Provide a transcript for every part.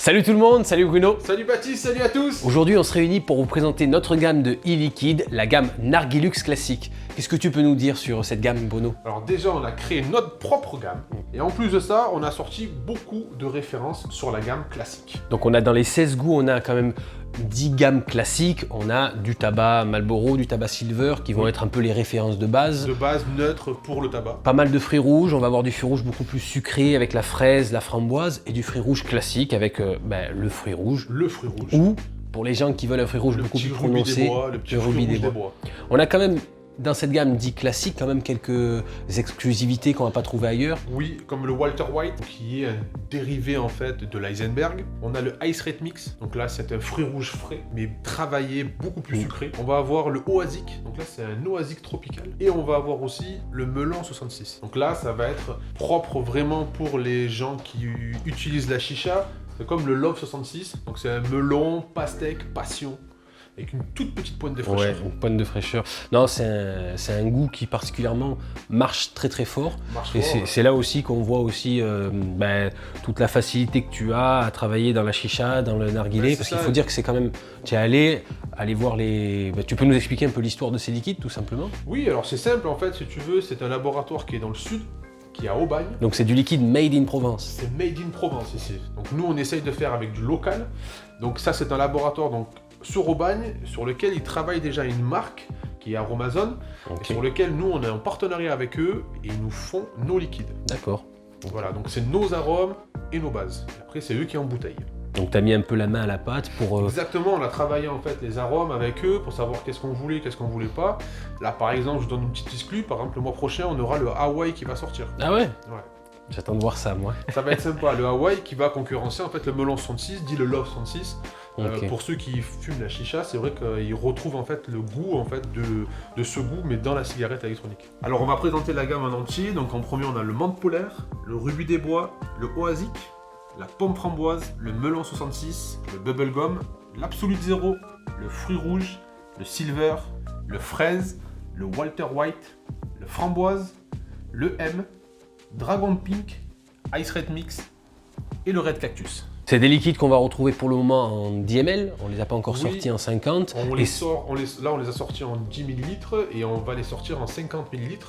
Salut tout le monde, salut Bruno. Salut Baptiste, salut à tous. Aujourd'hui on se réunit pour vous présenter notre gamme de e-liquide, la gamme Nargilux classique. Qu'est-ce que tu peux nous dire sur cette gamme Bruno? Alors déjà on a créé notre propre gamme et en plus de ça on a sorti beaucoup de références sur la gamme classique. Donc on a dans les 16 goûts, on a quand même 10 gammes classiques, on a du tabac Marlboro, du tabac Silver qui vont être un peu les références de base. De base neutre pour le tabac. Pas mal de fruits rouges, on va avoir du fruit rouge beaucoup plus sucré avec la fraise, la framboise et du fruit rouge classique avec le fruit rouge. Le fruit rouge. Ou pour les gens qui veulent un fruit rouge beaucoup plus prononcé, le petit rubis des bois. On a quand même dans cette gamme dit classique quand même quelques exclusivités qu'on va pas trouver ailleurs. Oui, comme le Walter White qui est un dérivé en fait de l'Eisenberg. On a le Ice Red Mix, donc là c'est un fruit rouge frais mais travaillé, beaucoup plus sucré. On va avoir le Oasic, donc là c'est un Oasic tropical. Et on va avoir aussi le Melon 66. Donc là ça va être propre vraiment pour les gens qui utilisent la chicha. C'est comme le Love 66, donc c'est un melon, pastèque, passion. Avec une toute petite pointe de fraîcheur. Ouais, une pointe de fraîcheur. Non, c'est un goût qui particulièrement marche très très fort. Et c'est là aussi qu'on voit aussi toute la facilité que tu as à travailler dans la chicha, dans le narguilé. Parce qu'il faut dire que c'est quand même... Tu es allé voir les... tu peux nous expliquer un peu l'histoire de ces liquides tout simplement? Oui, alors c'est simple en fait, si tu veux, c'est un laboratoire qui est dans le sud, qui est à Aubagne. Donc c'est du liquide made in Provence. C'est made in Provence ici. Donc nous on essaye de faire avec du local. Donc ça c'est un laboratoire donc sur Aubagne, sur lequel ils travaillent déjà une marque qui est Aromazone, sur lequel nous on est en partenariat avec eux et ils nous font nos liquides. D'accord. Voilà, donc c'est nos arômes et nos bases. Et après c'est eux qui embouteillent. Donc tu as mis un peu la main à la pâte pour... Exactement, on a travaillé en fait les arômes avec eux pour savoir qu'est-ce qu'on voulait, qu'est-ce qu'on voulait pas. Là par exemple, je vous donne une petite exclue, par exemple le mois prochain on aura le Hawaii qui va sortir. Ah ouais? Ouais. J'attends de voir ça moi. Ça va être sympa, le Hawaii qui va concurrencer en fait le Melon 66, dit le Love 66. Pour ceux qui fument la chicha, c'est vrai qu'ils retrouvent en fait le goût en fait de ce goût, mais dans la cigarette électronique. Alors on va présenter la gamme en entier. Donc en premier on a le menthe polaire, le rubis des bois, le oasic, la pomme framboise, le melon 66, le bubblegum, l'absolute zéro, le fruit rouge, le silver, le fraise, le Walter White, le framboise, le M, dragon pink, ice red mix et le red cactus. C'est des liquides qu'on va retrouver pour le moment en 10 ml, on les a pas encore sortis en 50. Là on les a sortis en 10 ml et on va les sortir en 50 ml.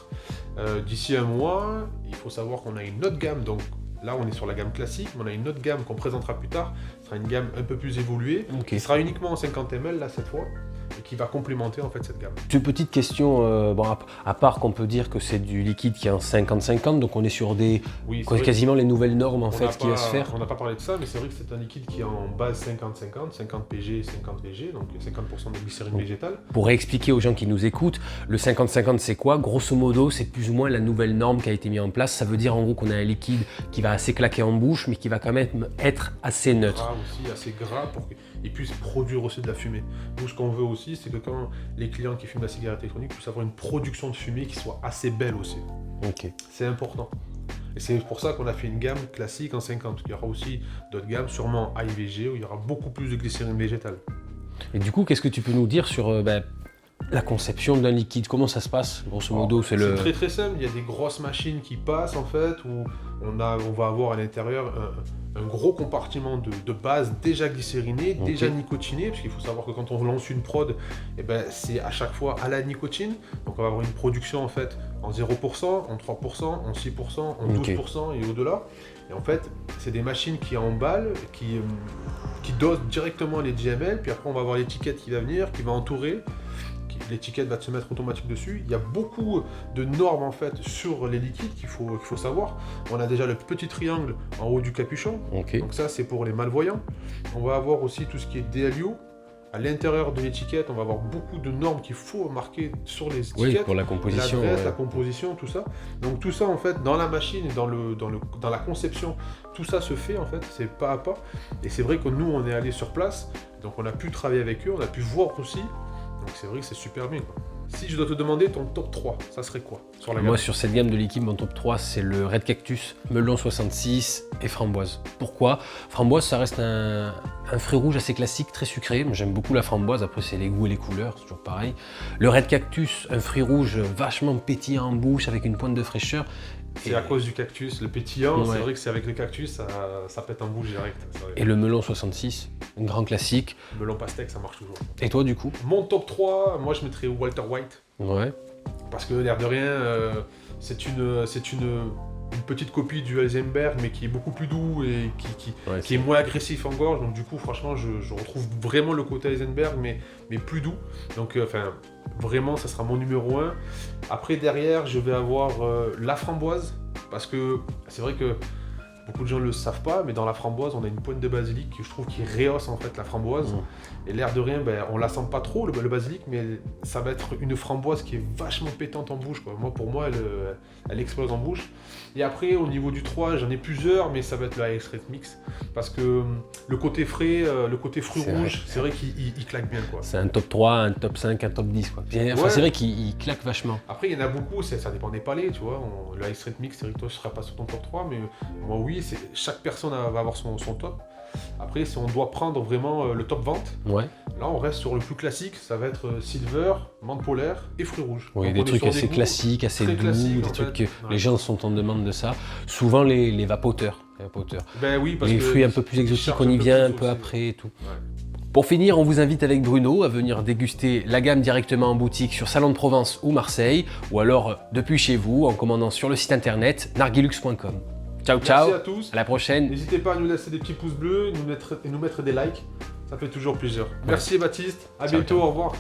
D'ici un mois, il faut savoir qu'on a une autre gamme, donc là on est sur la gamme classique, mais on a une autre gamme qu'on présentera plus tard. Ce sera une gamme un peu plus évoluée, qui sera uniquement en 50 ml là cette fois, et qui va complémenter en fait cette gamme. Une petite question, à part qu'on peut dire que c'est du liquide qui est en 50-50, donc on est sur des quasiment les nouvelles normes en fait qui va se faire. On n'a pas parlé de ça, mais c'est vrai que c'est un liquide qui est en base 50-50, 50 PG, 50 VG, donc 50% de glycérine végétale. Pour réexpliquer aux gens qui nous écoutent, le 50-50 c'est quoi? Grosso modo, c'est plus ou moins la nouvelle norme qui a été mise en place. Ça veut dire en gros qu'on a un liquide qui va assez claquer en bouche, mais qui va quand même être assez neutre. Aussi, assez gras pour qu'il puisse produire aussi de la fumée. Nous, ce qu'on veut aussi, c'est que quand les clients qui fument la cigarette électronique puissent avoir une production de fumée qui soit assez belle aussi. C'est important. Et c'est pour ça qu'on a fait une gamme classique en 50. Il y aura aussi d'autres gammes, sûrement IVG, où il y aura beaucoup plus de glycérine végétale. Et du coup, qu'est-ce que tu peux nous dire sur la conception d'un liquide? Comment ça se passe, grosso modo? C'est très très simple. Il y a des grosses machines qui passent en fait, où on va avoir à l'intérieur un gros compartiment de base déjà glycériné, déjà nicotiné, parce qu'il faut savoir que quand on lance une prod, c'est à chaque fois à la nicotine. Donc on va avoir une production en fait en 0%, en 3%, en 6%, en 12% et au-delà. Et en fait, c'est des machines qui emballent, qui dosent directement les 10 ml, puis après on va avoir l'étiquette qui va venir, qui va entourer. L'étiquette va se mettre automatique dessus. Il y a beaucoup de normes en fait sur les liquides qu'il faut savoir. On a déjà le petit triangle en haut du capuchon. Donc ça c'est pour les malvoyants. On va avoir aussi tout ce qui est DLU. À l'intérieur de l'étiquette, on va avoir beaucoup de normes qu'il faut marquer sur les étiquettes. Oui, pour la composition. L'adresse, la composition, tout ça. Donc tout ça en fait dans la machine, dans la conception, tout ça se fait en fait, c'est pas à pas. Et c'est vrai que nous on est allé sur place, donc on a pu travailler avec eux, on a pu voir aussi. Donc c'est vrai que c'est super bien quoi. Si je dois te demander ton top 3, ça serait quoi sur la gamme? Moi, sur cette gamme de liquide, mon top 3, c'est le Red Cactus, Melon 66 et Framboise. Pourquoi? Framboise, ça reste un fruit rouge assez classique, très sucré. J'aime beaucoup la framboise, après c'est les goûts et les couleurs, c'est toujours pareil. Le Red Cactus, un fruit rouge vachement pétillant en bouche, avec une pointe de fraîcheur. C'est à cause du cactus, le pétillant, c'est vrai que c'est avec le cactus, ça pète en bouche direct. Et le Melon 66, un grand classique. Melon pastèque, ça marche toujours. Et toi du coup? Mon top 3, moi je mettrais Walter White. Ouais. Parce que l'air de rien, c'est une petite copie du Heisenberg, mais qui est beaucoup plus doux et qui est moins agressif en gorge. Donc du coup, franchement, je retrouve vraiment le côté Heisenberg, mais plus doux. Donc vraiment, ça sera mon numéro 1. Après, derrière, je vais avoir la framboise, parce que c'est vrai que beaucoup de gens ne le savent pas, mais dans la framboise, on a une pointe de basilic que je trouve qui rehausse en fait la framboise. Et l'air de rien, on la sent pas trop, le basilic, mais ça va être une framboise qui est vachement pétante en bouche, quoi. Pour moi, elle explose en bouche. Et après, au niveau du 3, j'en ai plusieurs, mais ça va être le Ice Red Mix. Parce que le côté frais, le côté fruit rouge, c'est vrai qu'il claque bien, quoi. C'est un top 3, un top 5, un top 10, quoi. Enfin, c'est vrai qu'il claque vachement. Après, il y en a beaucoup, ça dépend des palais, tu vois. Le Ice Red Mix, c'est vrai que toi, je ne serai pas sur ton top 3, mais moi, oui, chaque personne va avoir son top. Après, si on doit prendre vraiment le top vente, là on reste sur le plus classique, ça va être Silver, menthe polaire et fruits rouges. Oui, des trucs assez classiques, assez doux, des trucs que les gens sont en demande de ça. Souvent les vapoteurs. Ben oui, parce les que fruits un peu plus exotiques, on y vient un peu après et tout. Pour finir, on vous invite avec Bruno à venir déguster la gamme directement en boutique sur Salon de Provence ou Marseille, ou alors depuis chez vous en commandant sur le site internet narguilux.com. Ciao, ciao. Merci à tous. À la prochaine. N'hésitez pas à nous laisser des petits pouces bleus et nous mettre des likes. Ça fait toujours plaisir. Merci Baptiste. À bientôt. Ciao. Au revoir.